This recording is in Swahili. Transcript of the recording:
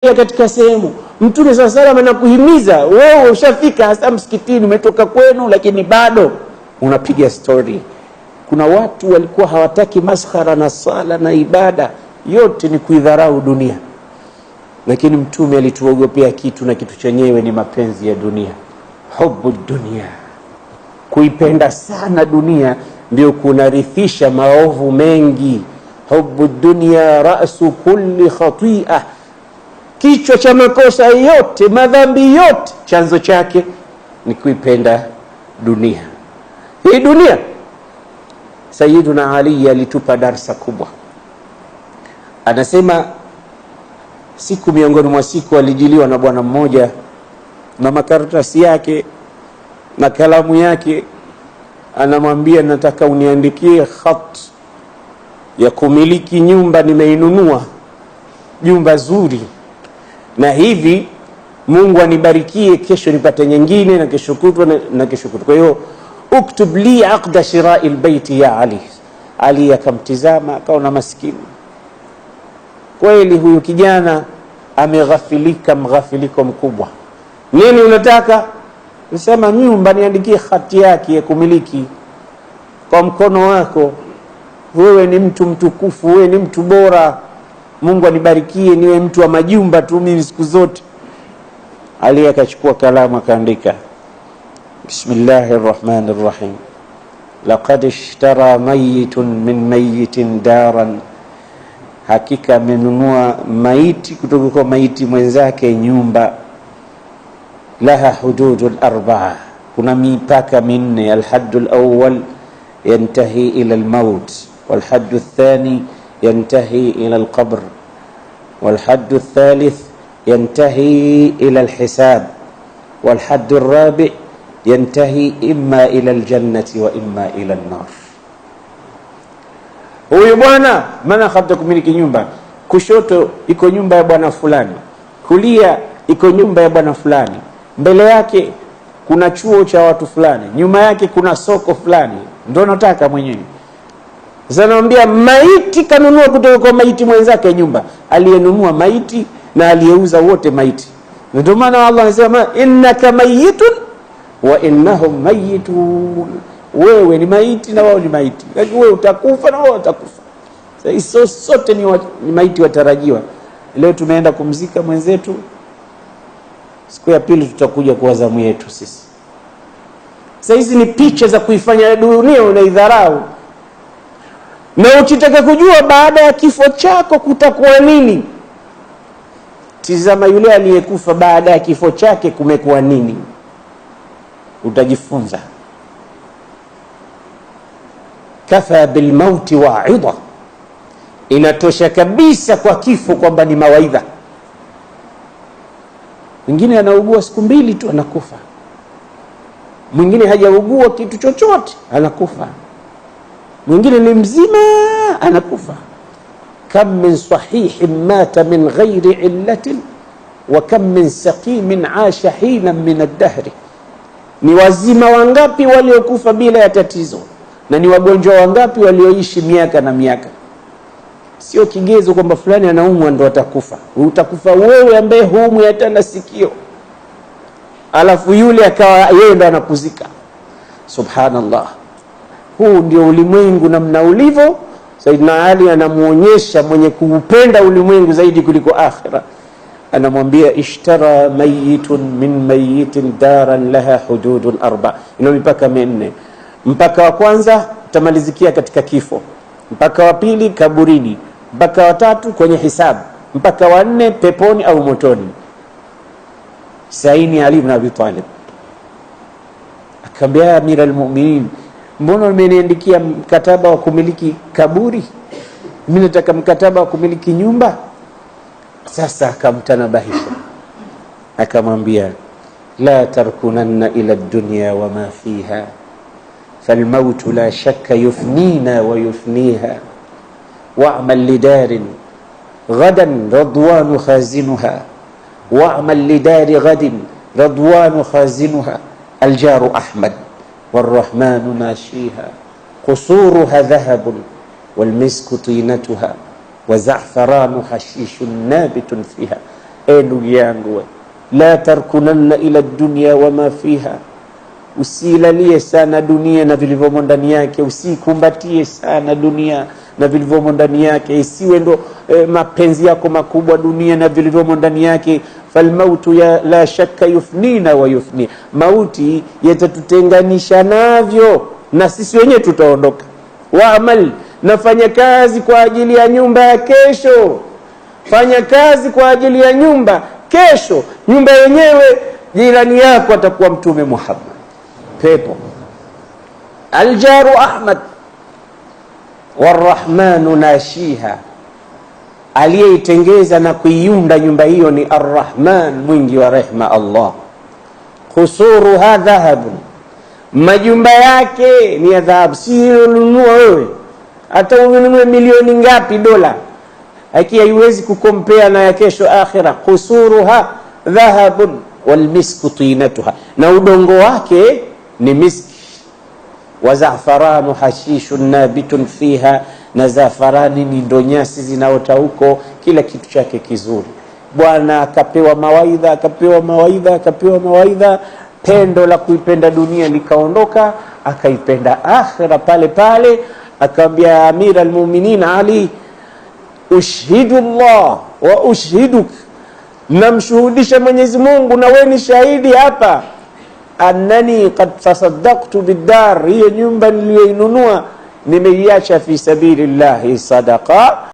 katika sehemu Mtume SAW anakuhimiza wewe, ushafika hasa msikitini, umetoka kwenu, lakini bado unapiga story. Kuna watu walikuwa hawataki maskhara na sala na ibada, yote ni kuidharau dunia, lakini Mtume alituogopea kitu, na kitu chenyewe ni mapenzi ya dunia. Hubbu dunia, kuipenda sana dunia ndio kunarithisha maovu mengi. Hubbu dunia ra'su kulli khati'ah, kichwa cha makosa yote, madhambi yote, chanzo chake ni kuipenda dunia. Hii dunia, Sayyiduna Ali alitupa darsa kubwa. Anasema siku miongoni mwa siku alijiliwa na bwana mmoja na makaratasi yake na kalamu yake, anamwambia, nataka uniandikie khat ya kumiliki nyumba, nimeinunua nyumba zuri, na hivi Mungu anibarikie, kesho nipate nyingine, na kesho kutwa na kesho kutwa. Kwa hiyo uktub li aqda shira'i albayt ya Ali. Ali akamtizama, akaona maskini kweli, huyu kijana ameghafilika mghafiliko mkubwa. Nini unataka? Nisema nyumba, niandikie khati yake ya kumiliki kwa mkono wako. Wewe ni mtu mtukufu, wewe ni mtu bora, Mungu anibarikie niwe mtu wa majumba tu mimi siku zote. Ali akachukua kalamu akaandika, Bismillahir Rahmanir Rahim, laqad ishtara mayitun min mayitin daran, hakika amenunua maiti kutoka kwa maiti mwenzake nyumba. Laha hududul arba'a, kuna mipaka minne. Alhaddul awwal yantahi ila almaut, walhaddu athani ينتهي إلى القبر، والحد الثالث ينتهي إلى الحساب، والحد الرابع ينتهي إما إلى الجنة وإما إلى النار. Huyu bwana maana hata kumiliki nyumba, kushoto iko nyumba ya bwana fulani, kulia iko nyumba ya bwana fulani, mbele yake kuna chuo cha watu fulani, nyuma yake kuna soko fulani, ndio nataka mwenyewe. Sasa naambia maiti kanunua kutoka kwa maiti mwenzake nyumba, aliyenunua maiti na aliyeuza wote maiti. Ndio maana Allah anasema innaka mayitun wa innahum mayitun, wewe ni maiti na wao ni maiti, lakini wewe utakufa na wao watakufa. Sasa sote ni maiti watarajiwa. Leo tumeenda kumzika mwenzetu, siku ya pili tutakuja kwa zamu yetu sisi. Sasa hizi ni picha za kuifanya dunia unaidharau. Na ukitaka kujua baada ya kifo chako kutakuwa nini, tizama yule aliyekufa baada ya kifo chake kumekuwa nini, utajifunza. Kafa bil mauti wa'idha, inatosha kabisa kwa kifo kwamba ni mawaidha. Mwingine anaugua siku mbili tu anakufa, mwingine hajaugua kitu chochote anakufa, mwingine ni mzima anakufa. Kam min sahihin mata min ghairi illatin wa kam min saqimin asha hina min ad-dahr, ni wazima wangapi waliokufa bila ya tatizo, na ni wagonjwa wangapi walioishi miaka na miaka. Sio kigezo kwamba fulani anaumwa ndo atakufa. Utakufa wewe ambaye huumwi hata na sikio, alafu yule akawa yeye ndo anakuzika. Subhanallah. Huu ndio ulimwengu namna ulivyo. Sayyidina Ali anamuonyesha mwenye kuupenda ulimwengu zaidi kuliko akhira, anamwambia ishtara mayitun min mayitin daran laha hududun arba, ina mipaka minne. Mpaka wa kwanza utamalizikia katika kifo, mpaka wa pili kaburini, mpaka wa tatu kwenye hisabu, mpaka wa nne peponi au motoni. Sayyidina Ali ibn Abi Talib akamwambia, Amira al-Mu'minin, mbona umeniandikia mkataba wa kumiliki kaburi? Mimi nataka mkataba wa kumiliki nyumba. Sasa akamtanabahisha, akamwambia, la tarkunanna ila ad-dunya wa ma fiha فالموت لا شك يفنينا ويفنيها واعمل لدار غدا رضوان خازنها واعمل لدار غد رضوان خازنها الجار أحمد والرحمن ماشيها قصورها ذهب والمسك طينتها وزعفران حشيش نابت فيها ndugu yangu, la tarkunanna ila dunya wama fiha, usilalie sana dunia na vilivyomo ndani yake, usikumbatie sana dunia na vilivyomo ndani yake, isiwe ndo mapenzi yako makubwa dunia na vilivyomo ndani yake. Falmautu la shakka yufnina wa yufni, mauti yatatutenganisha navyo na sisi wenyewe tutaondoka. Waamal, nafanya kazi kwa ajili ya nyumba ya kesho, fanya kazi kwa ajili ya nyumba kesho. Nyumba yenyewe jirani yako atakuwa Mtume Muhammad, pepo. Aljaru Ahmad warrahmanu nashiha, aliyeitengeza na kuiunda nyumba hiyo ni Arrahman, mwingi wa rehma Allah. Khusuruha dhahabun, majumba yake ni ya dhahabu. Si ununua wewe, hata ununue milioni ngapi dola, haiwezi kukompea na ya kesho akhira. Khusuruha dhahabun walmisku tinatuha, na udongo wake ni miski. Wa zafaranu hashishun nabitun fiha, na zafarani ni ndo nyasi zinaota huko, kila kitu chake kizuri. Bwana akapewa mawaidha, akapewa mawaidha, akapewa mawaidha, pendo la kuipenda dunia likaondoka, akaipenda akhira pale pale. Akamwambia Amira almu'minin Ali, ushhidu Allah wa ushhiduk, namshuhudisha Mwenyezi Mungu na wewe ni shahidi hapa, annani qad tasaddaqtu bid-dar, hiyo nyumba niliyoinunua nimeiacha fi sabilillahi sadaqa.